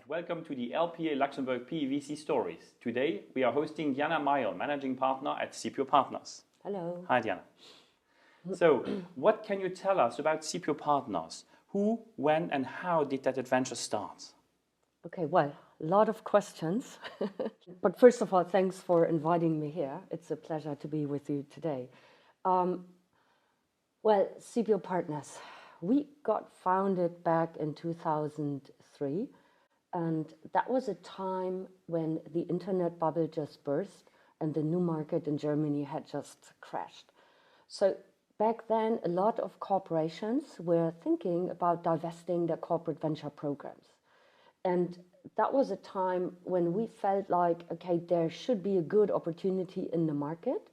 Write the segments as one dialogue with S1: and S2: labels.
S1: welcome to the LPA Luxembourg PVC Stories. Today we are hosting Diana Meyel, Managing Partner at Cipio Partners.
S2: Hello.
S1: Hi Diana. So, what can you tell us about Cipio Partners? Who, when and how did that adventure start?
S2: Okay, well, a lot of questions. But first of all, thanks for inviting me here. It's a pleasure to be with you today. Well, Cipio Partners, we got founded back in 2003. And that was a time when the internet bubble just burst and the new market in Germany had just crashed. So back then, a lot of corporations were thinking about divesting their corporate venture programs. And that was a time when we felt like, okay, there should be a good opportunity in the market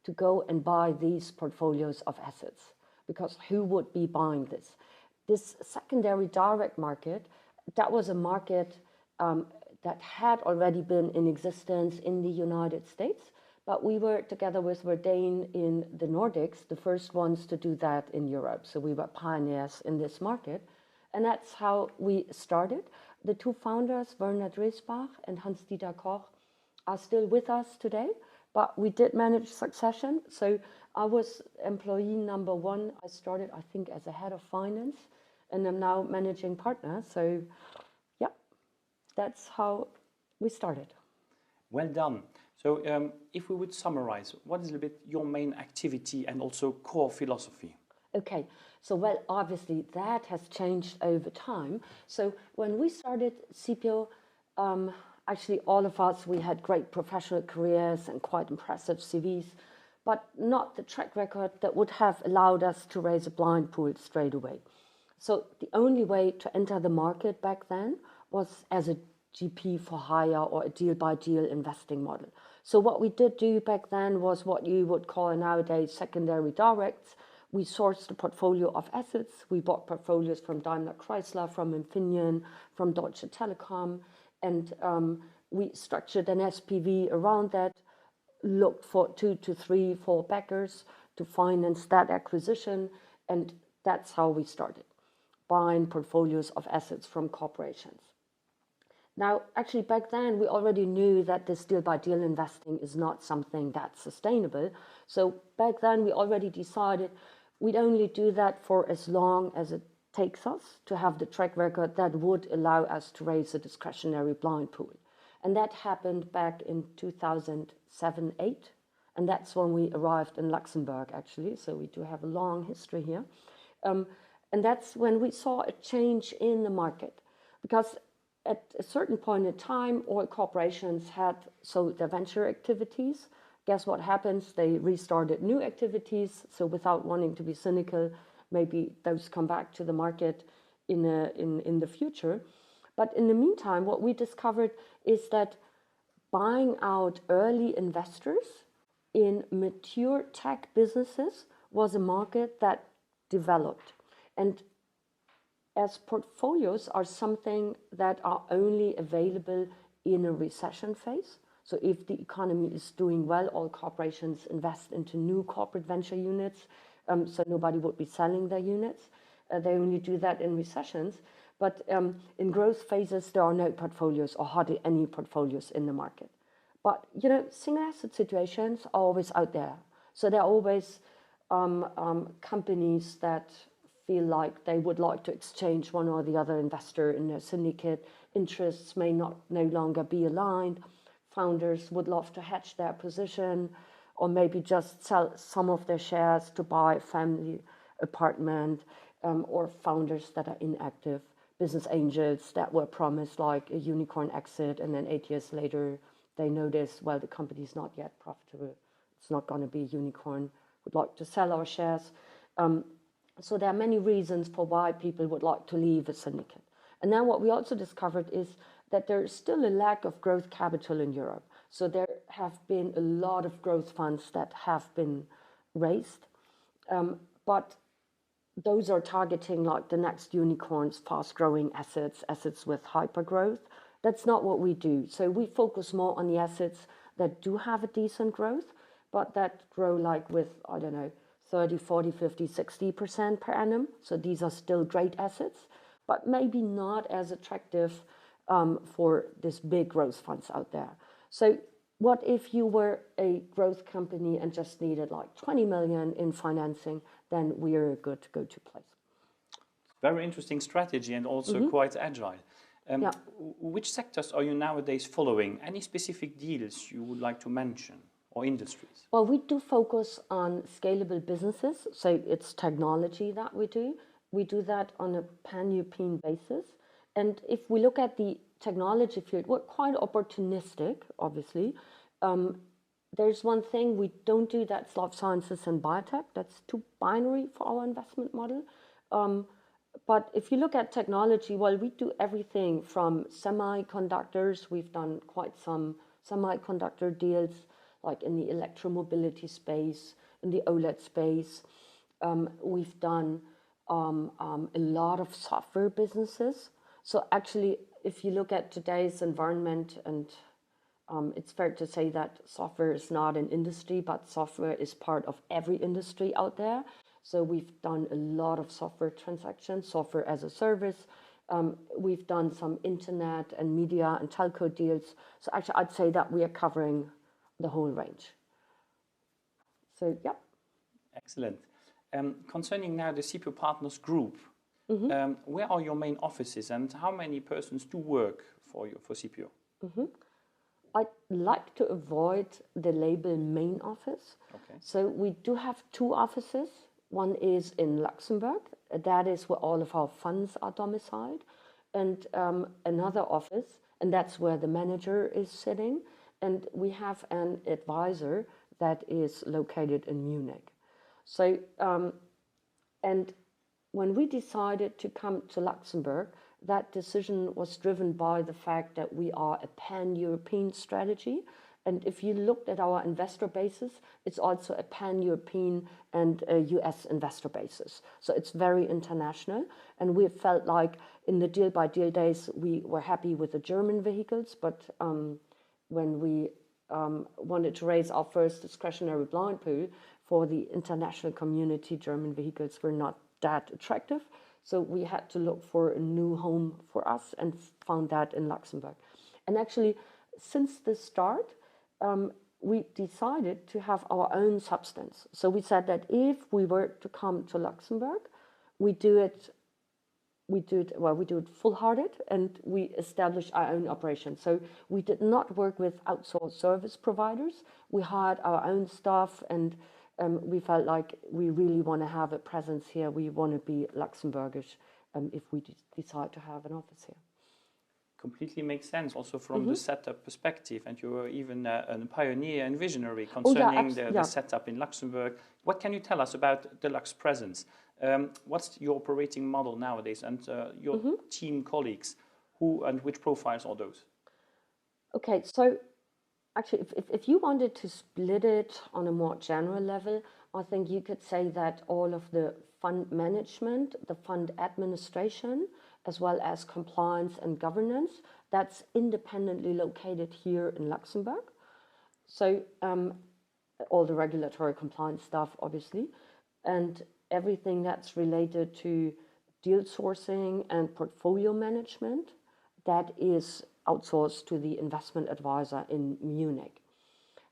S2: to go and buy these portfolios of assets, because who would be buying this? This secondary direct market, that was a market that had already been in existence in the United States, but we were, together with Verdane in the Nordics, the first ones to do that in Europe. So we were pioneers in this market, and that's how we started. The two founders, Werner Dresbach and Hans-Dieter Koch, are still with us today, but we did manage succession. So I was employee number one. I started, I think, as a head of finance, and I'm now managing partner. So yeah, that's how we started.
S1: Well done. So if we would summarize, what is a bit your main activity and also core philosophy?
S2: Okay, so well, obviously that has changed over time. So when we started Cipio, actually all of us, we had great professional careers and quite impressive CVs, but not the track record that would have allowed us to raise a blind pool straight away. So the only way to enter the market back then was as a GP for hire or a deal-by-deal investing model. So what we did do back then was what you would call nowadays secondary directs. We sourced a portfolio of assets. We bought portfolios from Daimler Chrysler, from Infineon, from Deutsche Telekom, and we structured an SPV around that, looked for 2 to 3, 4 backers to finance that acquisition, and that's how we started, buying portfolios of assets from corporations. Now, actually, back then, we already knew that this deal-by-deal investing is not something that's sustainable. So back then, we already decided we'd only do that for as long as it takes us to have the track record that would allow us to raise a discretionary blind pool. And that happened back in 2007-8. And that's when we arrived in Luxembourg, actually. So we do have a long history here. And that's when we saw a change in the market, because at a certain point in time, all corporations had sold their venture activities. Guess what happens? They restarted new activities. So without wanting to be cynical, maybe those come back to the market in the future. But in the meantime, what we discovered is that buying out early investors in mature tech businesses was a market that developed. And as portfolios are something that are only available in a recession phase. So if the economy is doing well, all corporations invest into new corporate venture units. So nobody would be selling their units. They only do that in recessions. But in growth phases, there are no portfolios or hardly any portfolios in the market. But, you know, single asset situations are always out there. So there are always companies that feel like they would like to exchange one or the other investor in their syndicate. Interests may no longer be aligned. Founders would love to hedge their position, or maybe just sell some of their shares to buy a family apartment, or founders that are inactive, business angels that were promised like a unicorn exit, and then 8 years later they notice, well, the company is not yet profitable, it's not going to be a unicorn, would like to sell our shares. So there are many reasons for why people would like to leave a syndicate. And then what we also discovered is that there is still a lack of growth capital in Europe. So there have been a lot of growth funds that have been raised, but those are targeting like the next unicorns, fast-growing assets with hyper-growth. That's not what we do. So we focus more on the assets that do have a decent growth, but that grow like with, I don't know, 30, 40, 50, 60% per annum. So these are still great assets, but maybe not as attractive for this big growth funds out there. So what if you were a growth company and just needed like 20 million in financing? Then we are a good go-to place.
S1: Very interesting strategy and also quite agile.
S2: Yeah.
S1: Which sectors are you nowadays following? Any specific deals you would like to mention or industries?
S2: Well, we do focus on scalable businesses. So it's technology that we do. We do that on a pan-European basis. And if we look at the technology field, we're quite opportunistic, obviously. There's one thing we don't do, that's life sciences and biotech. That's too binary for our investment model. But if you look at technology, well, we do everything from semiconductors. We've done quite some semiconductor deals, like in the electromobility space, in the OLED space. We've done a lot of software businesses. So actually, if you look at today's environment, and it's fair to say that software is not an industry, but software is part of every industry out there. So we've done a lot of software transactions, software as a service. We've done some internet and media and telco deals. So actually, I'd say that we are covering the whole range. So, yeah.
S1: Excellent. Concerning now the Cipio Partners Group, where are your main offices and how many persons do work for you, for Cipio?
S2: I'd like to avoid the label main office.
S1: Okay.
S2: So we do have two offices. One is in Luxembourg. That is where all of our funds are domiciled. And another office, and that's where the manager is sitting. And we have an advisor that is located in Munich. So, and when we decided to come to Luxembourg, that decision was driven by the fact that we are a pan-European strategy. And if you looked at our investor basis, it's also a pan-European and a US investor basis. So it's very international. And we felt like in the deal-by-deal days, we were happy with the German vehicles. But when we wanted to raise our first discretionary blind pool for the international community, German vehicles were not that attractive. So we had to look for a new home for us and found that in Luxembourg. And actually, since the start, we decided to have our own substance. So we said that if we were to come to Luxembourg, we do it full-hearted, and we establish our own operation. So we did not work with outsourced service providers. We hired our own staff, and we felt like we really want to have a presence here. We want to be Luxembourgish if we decide to have an office here.
S1: Completely makes sense also from the setup perspective, and you were even a pioneer and visionary concerning the setup in Luxembourg. What can you tell us about the Lux presence? What's your operating model nowadays, and your team colleagues, who and which profiles are those?
S2: Okay, so actually, if you wanted to split it on a more general level, I think you could say that all of the fund management, the fund administration, as well as compliance and governance, that's independently located here in Luxembourg. So all the regulatory compliance stuff, obviously, and everything that's related to deal sourcing and portfolio management, that is outsourced to the investment advisor in Munich.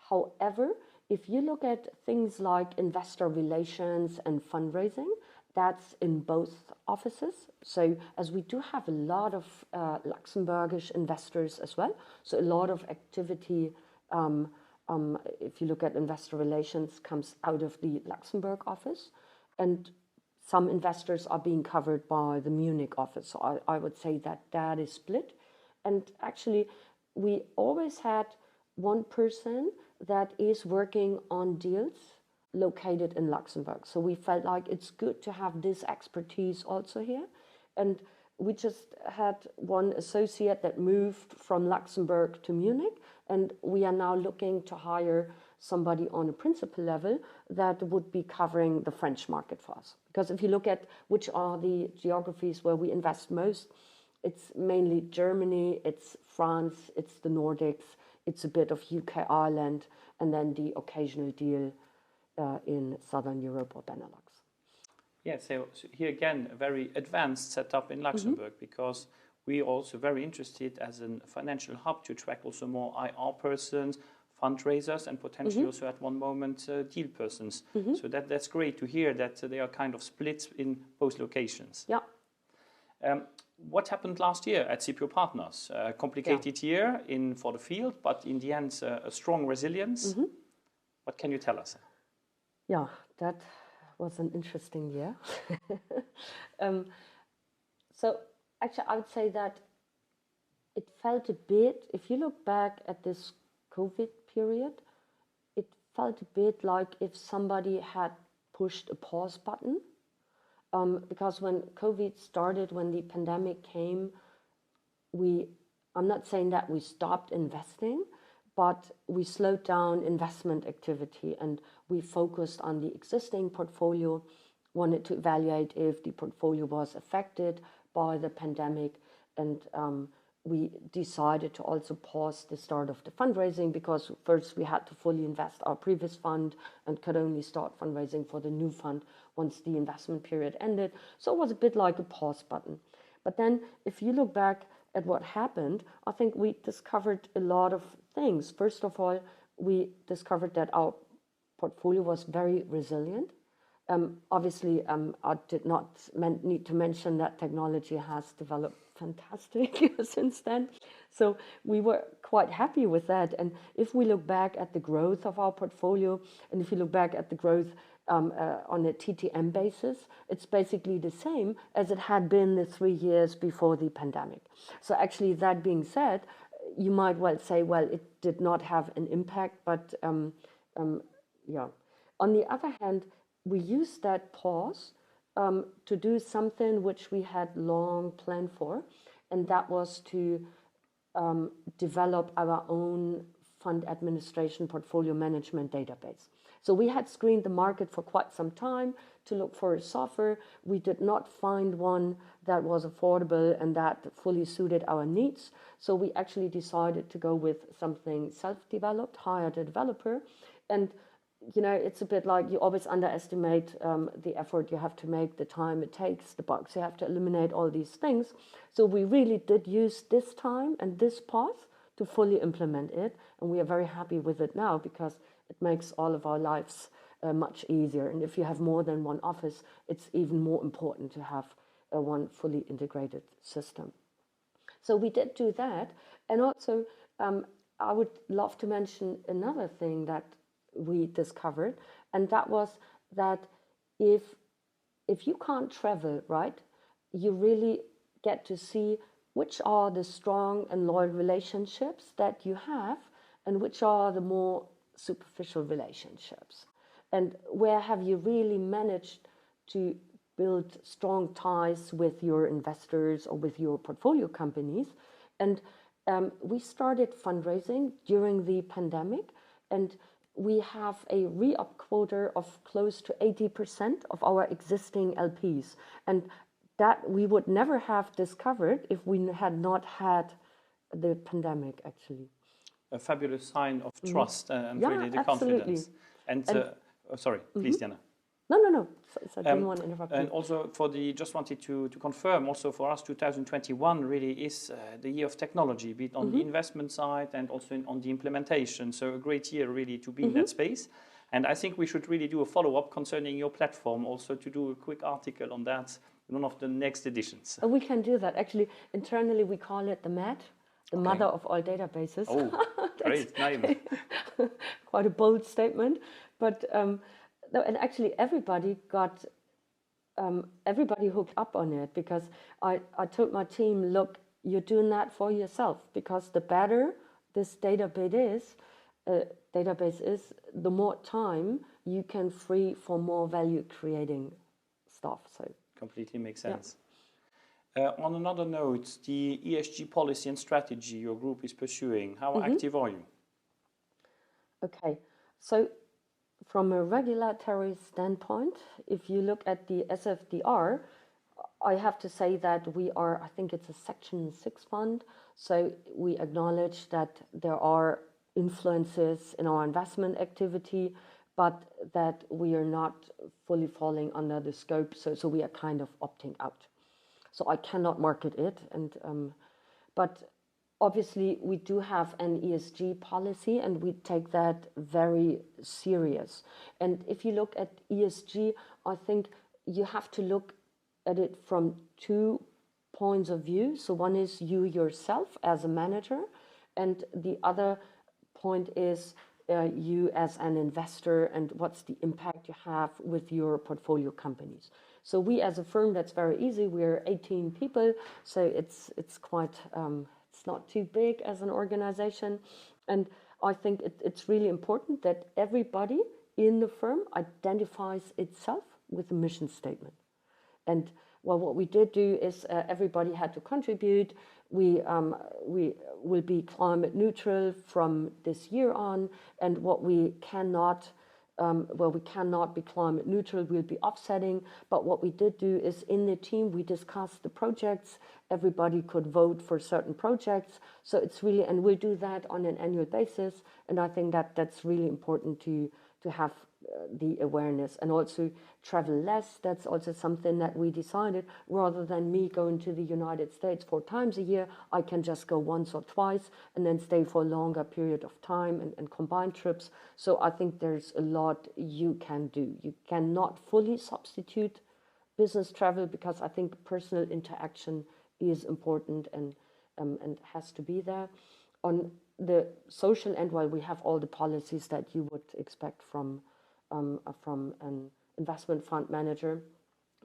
S2: However, if you look at things like investor relations and fundraising, that's in both offices. So as we do have a lot of Luxembourgish investors as well, so a lot of activity, if you look at investor relations, comes out of the Luxembourg office. And some investors are being covered by the Munich office. So I would say that that is split. And actually, we always had one person that is working on deals located in Luxembourg. So we felt like it's good to have this expertise also here. And we just had one associate that moved from Luxembourg to Munich, and we are now looking to hire somebody on a principal level that would be covering the French market for us. Because if you look at which are the geographies where we invest most, it's mainly Germany, it's France, it's the Nordics, it's a bit of UK, Ireland, and then the occasional deal in Southern Europe or Benelux.
S1: Yeah, so here again, a very advanced setup in Luxembourg, because we are also very interested as a financial hub to attract also more IR persons, fundraisers, and potentially also at one moment deal persons. So that's great to hear that they are kind of split in both locations.
S2: Yeah.
S1: What happened last year at Cipio Partners? A complicated year for the field, but in the end, a strong resilience. What can you tell us?
S2: Yeah, that was an interesting year. So actually, I would say that it felt a bit, if you look back at this COVID period, it felt a bit like if somebody had pushed a pause button. Because when COVID started, when the pandemic came, I'm not saying that we stopped investing, but we slowed down investment activity and we focused on the existing portfolio, wanted to evaluate if the portfolio was affected by the pandemic, and we decided to also pause the start of the fundraising because first we had to fully invest our previous fund and could only start fundraising for the new fund once the investment period ended. So it was a bit like a pause button. But then if you look back at what happened, I think we discovered a lot of things. First of all, we discovered that our portfolio was very resilient. Obviously, I did not need to mention that technology has developed fantastic since then. So we were quite happy with that. And if we look back at the growth of our portfolio, and if you look back at the growth on a TTM basis, it's basically the same as it had been the 3 years before the pandemic. So actually, that being said, you might well say, well, it did not have an impact, but yeah. On the other hand, we used that pause to do something which we had long planned for, and that was to develop our own fund administration portfolio management database. So we had screened the market for quite some time to look for a software. We did not find one that was affordable and that fully suited our needs. So we actually decided to go with something self-developed, hired a developer. And you know, it's a bit like you always underestimate the effort you have to make, the time it takes, the bugs you have to eliminate, all these things. So we really did use this time and this pause to fully implement it. And we are very happy with it now because it makes all of our lives much easier. And if you have more than one office, it's even more important to have one fully integrated system. So we did do that. And also, I would love to mention another thing that we discovered, and that was that if you can't travel, right, you really get to see which are the strong and loyal relationships that you have and which are the more superficial relationships, and where have you really managed to build strong ties with your investors or with your portfolio companies. And we started fundraising during the pandemic, and we have a re-up quota of close to 80% of our existing LPs. And that we would never have discovered if we had not had the pandemic, actually.
S1: A fabulous sign of trust and really the confidence. And sorry, please, Diana.
S2: No. So I didn't want to interrupt you.
S1: And also just wanted to confirm, also for us, 2021 really is the year of technology, be it on the investment side and also on the implementation. So a great year really to be in that space. And I think we should really do a follow-up concerning your platform, also to do a quick article on that in one of the next editions.
S2: We can do that. Actually, internally we call it the MAD, the mother of all databases.
S1: Oh, great name.
S2: Quite a bold statement. But and actually everybody hooked up on it, because I told my team, look, you're doing that for yourself, because the better this database is, the more time you can free for more value creating stuff. So
S1: completely makes sense. On another note, the ESG policy and strategy your group is pursuing, how active are you?
S2: Okay, so from a regulatory standpoint, if you look at the SFDR, I have to say that we are, I think it's a Section 6 fund, so we acknowledge that there are influences in our investment activity, but that we are not fully falling under the scope, so we are kind of opting out. so I cannot market it. But obviously, we do have an ESG policy, and we take that very serious. And if you look at ESG, I think you have to look at it from 2 points of view. So one is you yourself as a manager, and the other point is you as an investor, and what's the impact you have with your portfolio companies. So we as a firm, that's very easy. We're 18 people, so it's quite it's not too big as an organization. And I think it's really important that everybody in the firm identifies itself with a mission statement. And well, what we did do is everybody had to contribute. We will be climate neutral from this year on, and what we cannot, we cannot be climate neutral, we'll be offsetting. But what we did do is in the team, we discussed the projects. Everybody could vote for certain projects. So it's really, and we'll do that on an annual basis. And I think that that's really important to have the awareness, and also travel less. That's also something that we decided. Rather than me going to the United States 4 times a year, I can just go once or twice and then stay for a longer period of time and combine trips. So I think there's a lot you can do. You cannot fully substitute business travel, because I think personal interaction is important and has to be there. On the social end, well, we have all the policies that you would expect from an investment fund manager,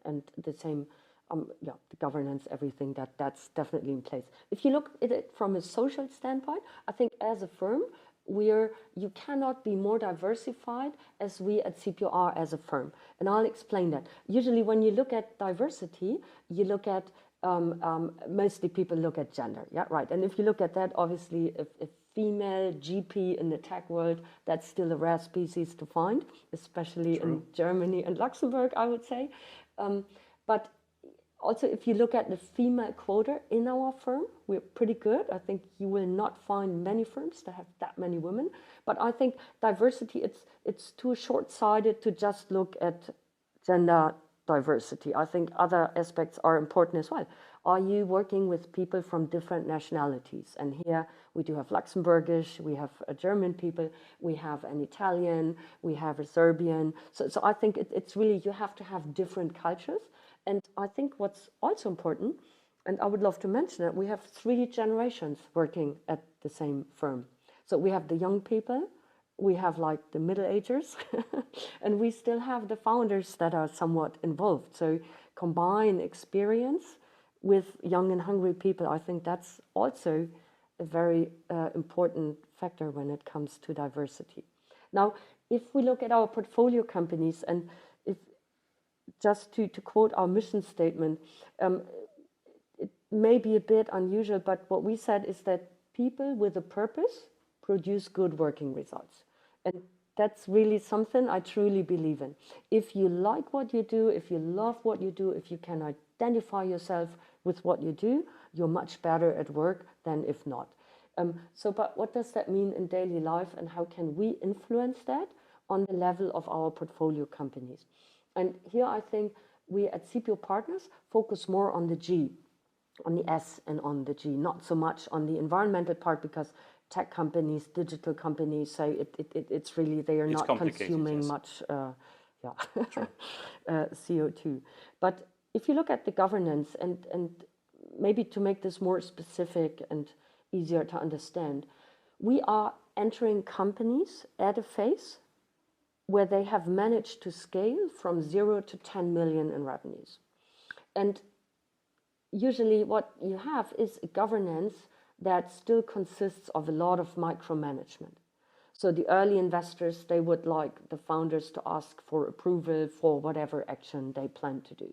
S2: and the same, the governance, everything that's definitely in place. If you look at it from a social standpoint, I think as a firm, you cannot be more diversified as we at Cipio are as a firm, and I'll explain that. Usually, when you look at diversity, you look at mostly people look at gender, yeah, right. And if you look at that, obviously, if female GP in the tech world, that's still a rare species to find, especially True. In Germany and Luxembourg, I would say. But also, if you look at the female quota in our firm, we're pretty good. I think you will not find many firms that have that many women. But I think diversity, it's too short-sighted to just look at gender diversity. I think other aspects are important as well. Are you working with people from different nationalities? And here we do have Luxembourgish, we have German people, we have an Italian, we have a Serbian. So I think it's really, you have to have different cultures. And I think what's also important, and I would love to mention it, we have 3 generations working at the same firm. So we have the young people, we have like the middle agers, and we still have the founders that are somewhat involved. So combine experience with young and hungry people. I think that's also a very important factor when it comes to diversity. Now, if we look at our portfolio companies, and if just to quote our mission statement, it may be a bit unusual, but what we said is that people with a purpose produce good working results. And that's really something I truly believe in. If you like what you do, if you love what you do, if you can identify yourself with what you do, you're much better at work than if not. But what does that mean in daily life, and how can we influence that on the level of our portfolio companies? And here I think we at Cipio Partners focus more on the G, on the S and on the G, not so much on the environmental part, because tech companies, digital companies, so it's really, they are not consuming much CO2. But if you look at the governance, and maybe to make this more specific and easier to understand, we are entering companies at a phase where they have managed to scale from 0 to 10 million in revenues. And usually what you have is a governance that still consists of a lot of micromanagement. So the early investors, they would like the founders to ask for approval for whatever action they plan to do.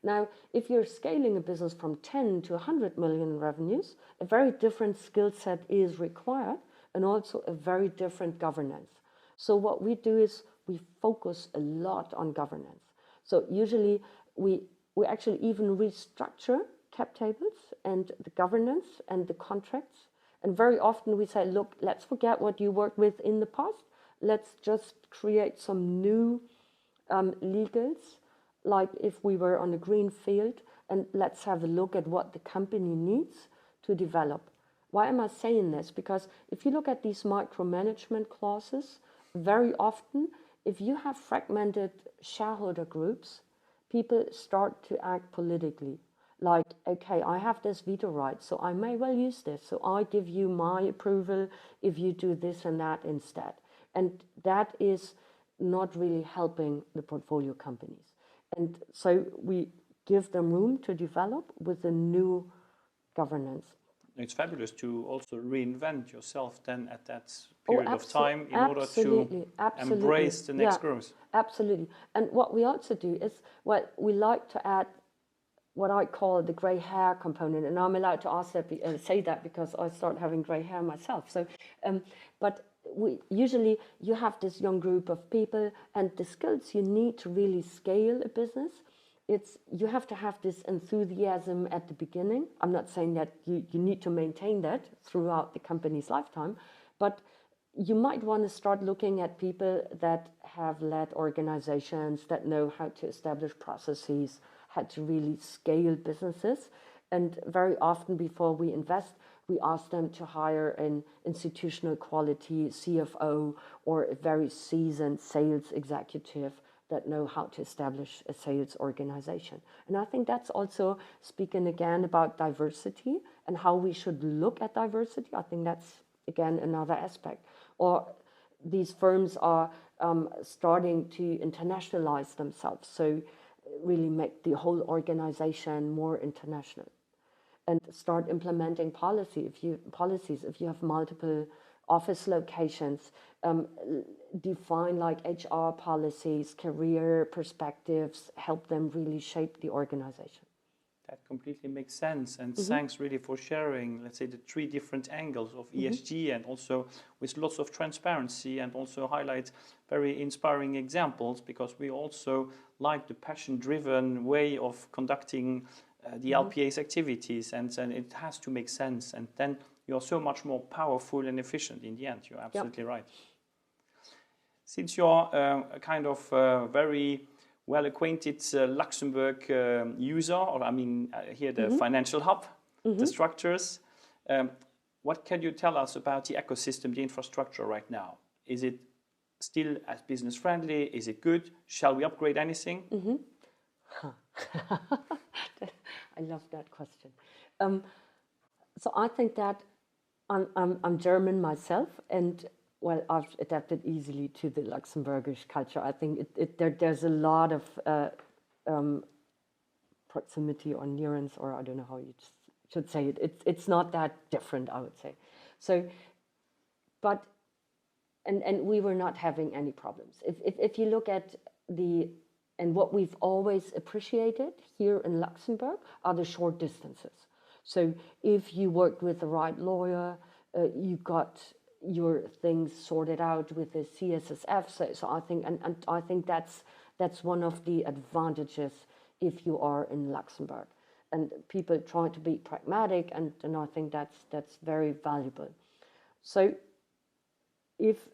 S2: Now, if you're scaling a business from 10 to 100 million in revenues, a very different skill set is required, and also a very different governance. So what we do is we focus a lot on governance. So usually we actually even restructure cap tables and the governance and the contracts. And very often we say, look, let's forget what you worked with in the past. Let's just create some new legals. Like if we were on a green field, and let's have a look at what the company needs to develop. Why am I saying this? Because if you look at these micromanagement clauses, very often, if you have fragmented shareholder groups, people start to act politically. Like, okay, I have this veto right, so I may well use this. So I give you my approval if you do this and that instead. And that is not really helping the portfolio companies. And so we give them room to develop with a new governance.
S1: It's fabulous to also reinvent yourself then at that period of time in order to embrace the next growth.
S2: Absolutely. And what we also do is, well, we like to add what I call the grey hair component, and I'm allowed to say that because I start having grey hair myself. So, but usually you have this young group of people, and the skills you need to really scale a business, you have to have this enthusiasm at the beginning. I'm not saying that you need to maintain that throughout the company's lifetime, but you might want to start looking at people that have led organizations, that know how to establish processes, how to really scale businesses. And very often before we invest, we ask them to hire an institutional quality CFO or a very seasoned sales executive that know how to establish a sales organization. And I think that's also speaking again about diversity and how we should look at diversity. I think that's, again, another aspect. Or these firms are starting to internationalize themselves, so really make the whole organization more international. And start implementing policies. If you have multiple office locations, define like HR policies, career perspectives, help them really shape the organization.
S1: That completely makes sense, and thanks really for sharing, let's say, the 3 different angles of ESG, and also with lots of transparency, and also highlight very inspiring examples, because we also like the passion-driven way of conducting the LPA's activities, and it has to make sense, and then you're so much more powerful and efficient in the end. You're absolutely right. Since you're a kind of very well-acquainted Luxembourg user, or I mean here the financial hub, the structures, what can you tell us about the ecosystem, the infrastructure right now? Is it still as business friendly? Is it good? Shall we upgrade anything?
S2: I love that question. So I think that I'm German myself, and well, I've adapted easily to the Luxembourgish culture. I think there's a lot of proximity or nearness, or I don't know how you should say it. It's not that different, I would say. So, but and we were not having any problems. If you look at and what we've always appreciated here in Luxembourg are the short distances. So if you worked with the right lawyer, you got your things sorted out with the CSSF. So I think, and I think that's one of the advantages if you are in Luxembourg. And people try to be pragmatic, and I think that's very valuable. So if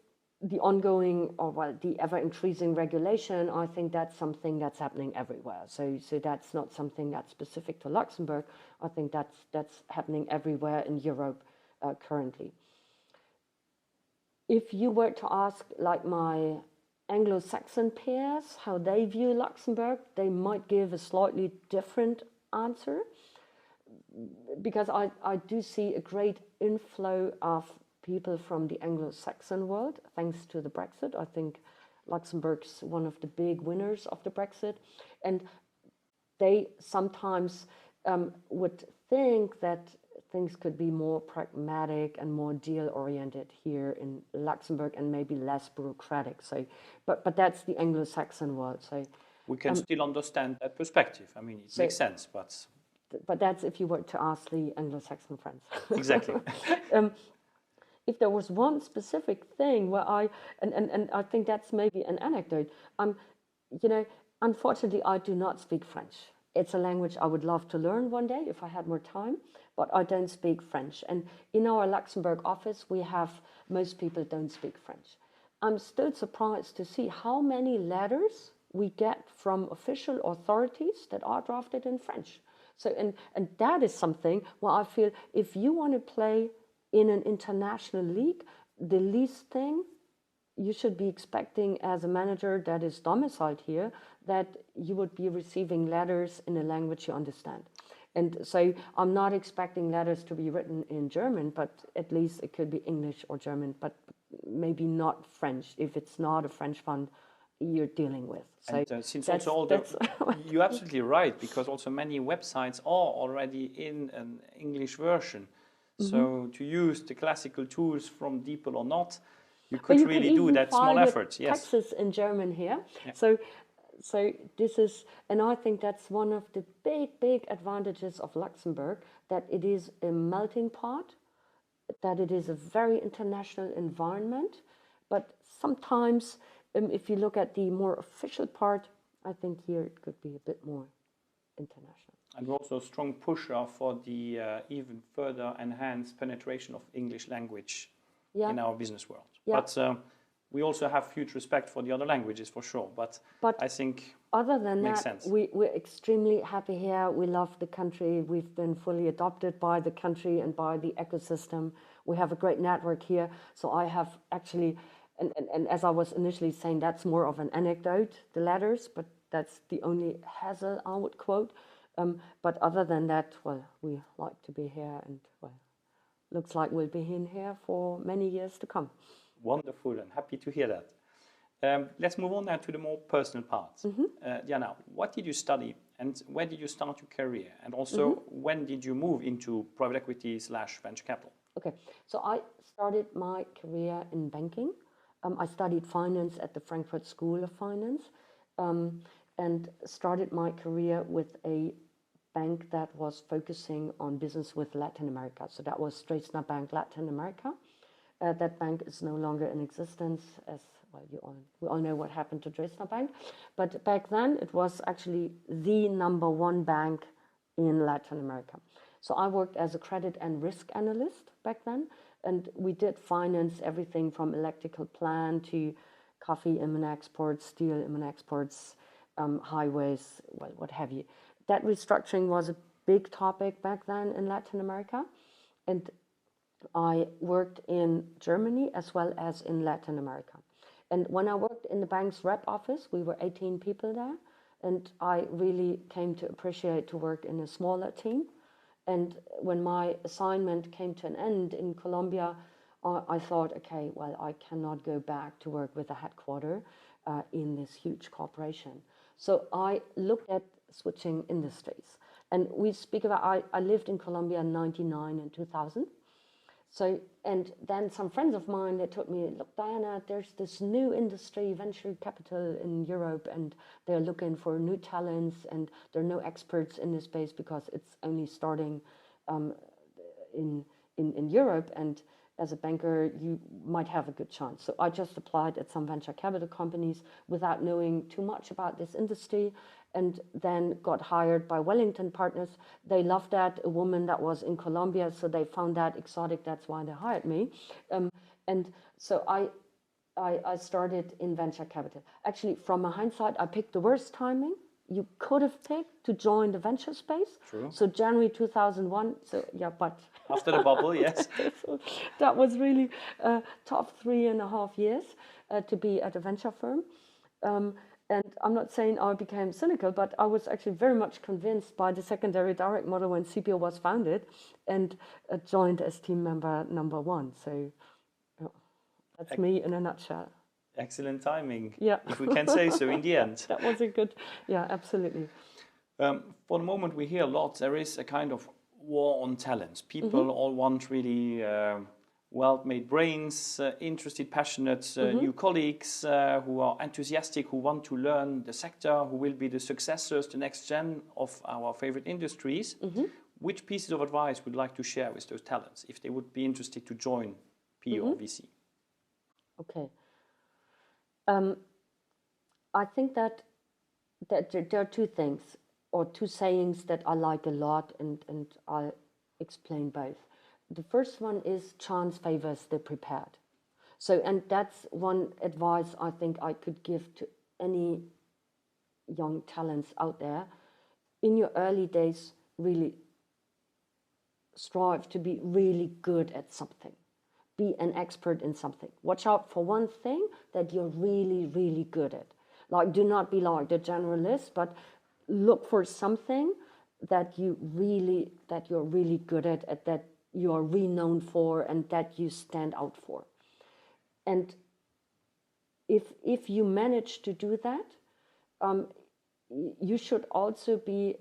S2: the ongoing, or well, the ever-increasing regulation, I think that's something that's happening everywhere. So that's not something that's specific to Luxembourg. I think that's happening everywhere in Europe currently. If you were to ask, like, my Anglo-Saxon peers how they view Luxembourg, they might give a slightly different answer, because I do see a great inflow of people from the Anglo-Saxon world, thanks to the Brexit. I think Luxembourg's one of the big winners of the Brexit. And they sometimes would think that things could be more pragmatic and more deal-oriented here in Luxembourg, and maybe less bureaucratic. So, but that's the Anglo-Saxon world. So
S1: we can still understand that perspective. I mean, it makes sense, but
S2: that's if you were to ask the Anglo-Saxon friends.
S1: Exactly.
S2: If there was one specific thing where and I think that's maybe an anecdote. Unfortunately, I do not speak French. It's a language I would love to learn one day if I had more time, but I don't speak French. And in our Luxembourg office, most people don't speak French. I'm still surprised to see how many letters we get from official authorities that are drafted in French. So, and that is something where I feel if you want to play in an international league, the least thing you should be expecting as a manager that is domiciled here, that you would be receiving letters in a language you understand. And so I'm not expecting letters to be written in German, but at least it could be English or German, but maybe not French if it's not a French fund you're dealing with. So
S1: and since also all you're absolutely right, because also many websites are already in an English version. So to use the classical tools from DeepL or not, you could really do that small effort.
S2: Yes. Texts in German here. Yeah. So this is, and I think that's one of the big advantages of Luxembourg, that it is a melting pot, that it is a very international environment. But sometimes, if you look at the more official part, I think here it could be a bit more international.
S1: And we're also a strong pusher for the even further enhanced penetration of English language in our business world. Yeah. But we also have huge respect for the other languages, for sure. But I think
S2: other than that, we're extremely happy here. We love the country. We've been fully adopted by the country and by the ecosystem. We have a great network here. So I have actually, and as I was initially saying, that's more of an anecdote, the letters, but that's the only hassle I would quote. But other than that, well, we like to be here, and well, looks like we'll be in here for many years to come.
S1: Wonderful, and happy to hear that. Let's move on now to the more personal parts. Diana, what did you study, and where did you start your career? And also, when did you move into private equity / venture capital?
S2: Okay, so I started my career in banking. I studied finance at the Frankfurt School of Finance, and started my career with a bank that was focusing on business with Latin America. So that was Dresdner Bank Latin America. That bank is no longer in existence, as well, we all know what happened to Dresdner Bank. But back then, it was actually the #1 bank in Latin America. So I worked as a credit and risk analyst back then, and we did finance everything from electrical plant to coffee import exports, steel import exports, highways, well, what have you. That restructuring was a big topic back then in Latin America, and I worked in Germany as well as in Latin America. And when I worked in the bank's rep office, we were 18 people there, and I really came to appreciate to work in a smaller team. And when my assignment came to an end in Colombia, I thought, okay, well, I cannot go back to work with a headquarter in this huge corporation. So I looked at switching industries. And we speak about, I lived in Colombia in 1999 and 2000. So, and then some friends of mine, they told me, look, Diana, there's this new industry, venture capital in Europe, and they're looking for new talents, and there are no experts in this space because it's only starting in Europe, and as a banker, you might have a good chance. So I just applied at some venture capital companies without knowing too much about this industry, and then got hired by Wellington Partners. They loved that, a woman that was in Colombia, so they found that exotic, that's why they hired me. And so I started in venture capital. Actually, from hindsight, I picked the worst timing you could have picked to join the venture space.
S1: True.
S2: So January 2001, so yeah, but...
S1: After the bubble, yes.
S2: So that was really a tough 3.5 years to be at a venture firm. And I'm not saying I became cynical, but I was actually very much convinced by the secondary direct model when Cipio was founded, and joined as team member #1. So that's me in a nutshell.
S1: Excellent timing,
S2: yeah.
S1: If we can say so in the end.
S2: That was a good, yeah, absolutely.
S1: For the moment, we hear a lot, there is a kind of war on talents. People all want really well-made brains, interested, passionate new colleagues who are enthusiastic, who want to learn the sector, who will be the successors, the next gen of our favorite industries. Which pieces of advice would you like to share with those talents if they would be interested to join PE or VC?
S2: Okay. I think that there are two things, or two sayings that I like a lot, and I'll explain both. The first one is chance favors the prepared. So, and that's one advice I think I could give to any young talents out there. In your early days, really strive to be really good at something. Be an expert in something. Watch out for one thing that you're really, really good at. Like, do not be like the generalist, but look for something that you're really good at, that you're renowned for, and that you stand out for. And if you manage to do that, you should also be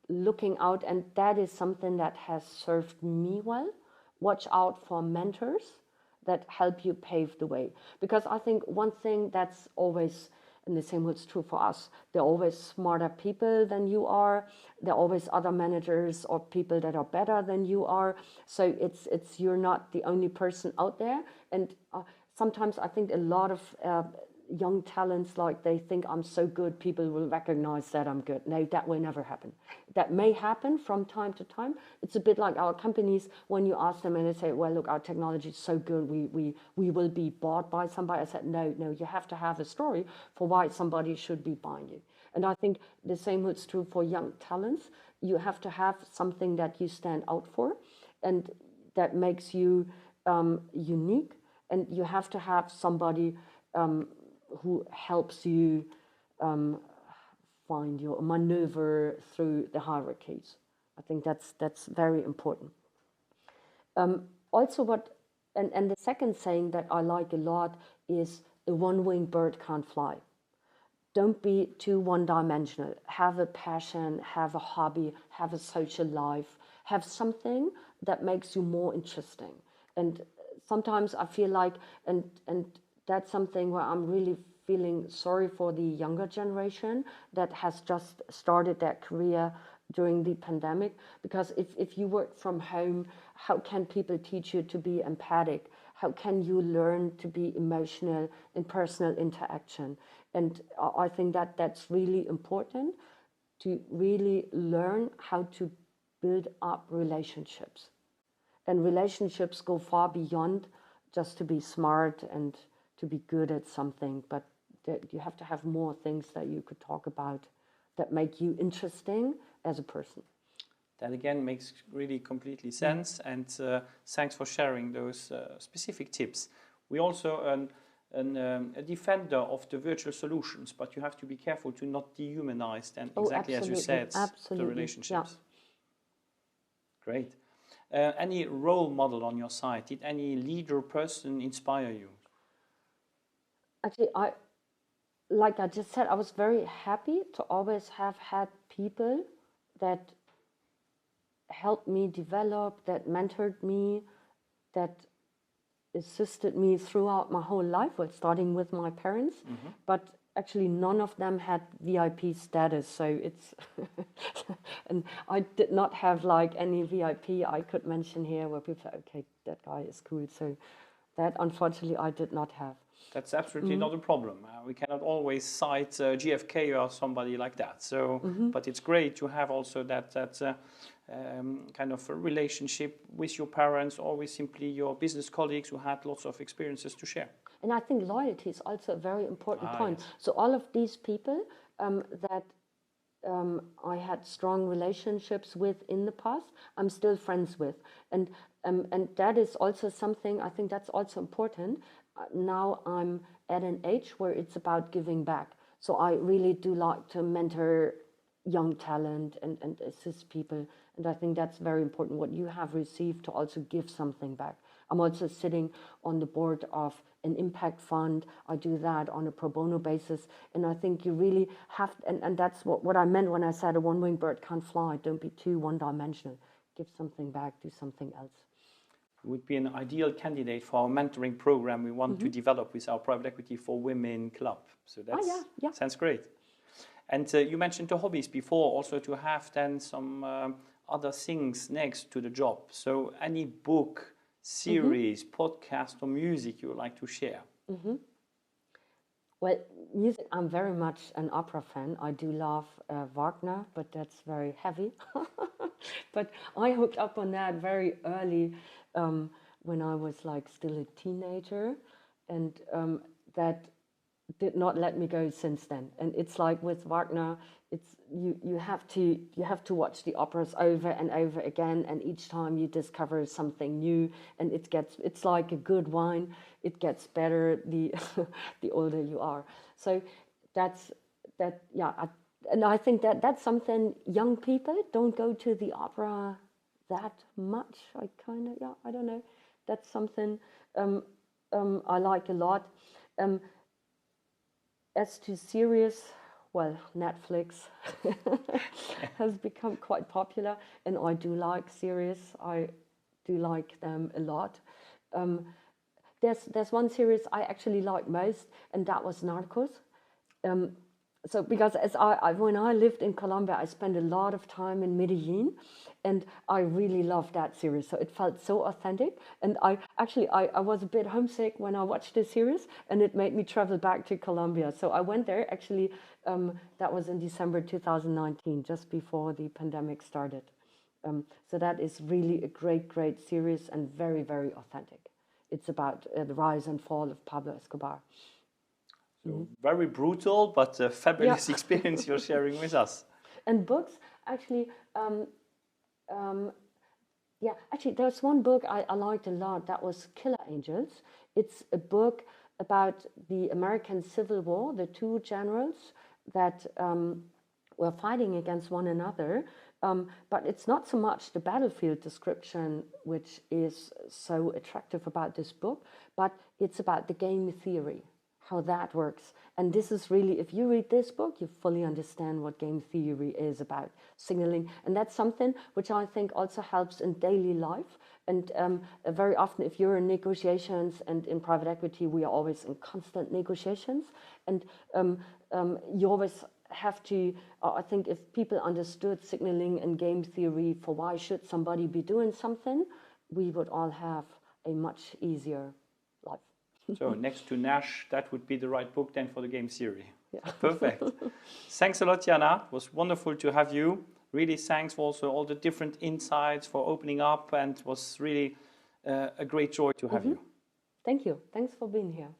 S2: looking out, and that is something that has served me well. Watch out for mentors that help you pave the way. Because I think one thing that's always, and the same holds true for us, there are always smarter people than you are. There are always other managers or people that are better than you are. So it's you're not the only person out there. And sometimes I think a lot of young talents, like, they think I'm so good, people will recognize that I'm good. No, that will never happen. That may happen from time to time. It's a bit like our companies, when you ask them and they say, well, look, our technology is so good, we will be bought by somebody. I said, no, you have to have a story for why somebody should be buying you. And I think the same holds true for young talents. You have to have something that you stand out for and that makes you unique. And you have to have somebody who helps you find your maneuver through the hierarchies. I think that's very important. Also, and the second saying that I like a lot is, a one-winged bird can't fly. Don't be too one-dimensional. Have a passion, have a hobby, have a social life, have something that makes you more interesting. And sometimes I feel like, and that's something where I'm really feeling sorry for the younger generation that has just started their career during the pandemic. Because if you work from home, how can people teach you to be empathic? How can you learn to be emotional in personal interaction? And I think that that's really important, to really learn how to build up relationships. And relationships go far beyond just to be smart and to be good at something, but that you have to have more things that you could talk about that make you interesting as a person.
S1: That again makes really completely sense, and thanks for sharing those specific tips. We also a defender of the virtual solutions, but you have to be careful to not dehumanize them, exactly as you said, the relationships. Yeah. Great. Any role model on your side? Did any leader person inspire you?
S2: Actually, like I just said, I was very happy to always have had people that helped me develop, that mentored me, that assisted me throughout my whole life, well, starting with my parents. Mm-hmm. But actually none of them had VIP status, so it's and I did not have like any VIP I could mention here where people say, okay, that guy is cool. So that unfortunately I did not have.
S1: That's absolutely not a problem. We cannot always cite GFK or somebody like that. So, but it's great to have also that kind of a relationship with your parents or with simply your business colleagues who had lots of experiences to share.
S2: And I think loyalty is also a very important point. Yes. So all of these people that I had strong relationships with in the past, I'm still friends with. And that is also something, I think that's also important. Now I'm at an age where it's about giving back. So I really do like to mentor young talent and assist people. And I think that's very important, what you have received, to also give something back. I'm also sitting on the board of an impact fund. I do that on a pro bono basis. And I think you really have, and that's what I meant when I said a one-winged bird can't fly. Don't be too one-dimensional. Give something back, do something else.
S1: You would be an ideal candidate for our mentoring program we want to develop with our private equity for women club. So that sounds great. And you mentioned the hobbies before, also to have then some other things next to the job. So any book, series, podcast or music you would like to share?
S2: Well, music, I'm very much an opera fan. I do love Wagner, but that's very heavy. But I hooked up on that very early when I was like still a teenager, and that did not let me go since then. And it's like with Wagner, it's you have to watch the operas over and over again, and each time you discover something new, and it's like a good wine. It gets better the the older you are. So and I think that's something young people don't go to the opera that much. I don't know. That's something I like a lot. As to series, well, Netflix has become quite popular, and I do like series. I do like them a lot. There's one series I actually like most, and that was Narcos. So because when I lived in Colombia, I spent a lot of time in Medellin, and I really loved that series. So it felt so authentic, and I was a bit homesick when I watched the series, and it made me travel back to Colombia. So I went there actually. That was in December 2019, just before the pandemic started. So that is really a great series and very, very authentic. It's about the rise and fall of Pablo Escobar.
S1: So very brutal, but a fabulous experience you're sharing with us.
S2: And books, actually, actually, there's one book I liked a lot. That was Killer Angels. It's a book about the American Civil War, the two generals that were fighting against one another. But it's not so much the battlefield description which is so attractive about this book, but it's about the game theory, how that works. And this is really, if you read this book, you fully understand what game theory is about, signaling. And that's something which I think also helps in daily life. And very often, if you're in negotiations, and in private equity, we are always in constant negotiations. And you always have to, I think if people understood signaling and game theory for why should somebody be doing something, we would all have a much easier life.
S1: So next to Nash, that would be the right book then for the game theory.
S2: Yeah.
S1: Perfect. Thanks a lot, Diana. It was wonderful to have you. Really thanks for also all the different insights, for opening up, and it was really a great joy to have you.
S2: Thank you. Thanks for being here.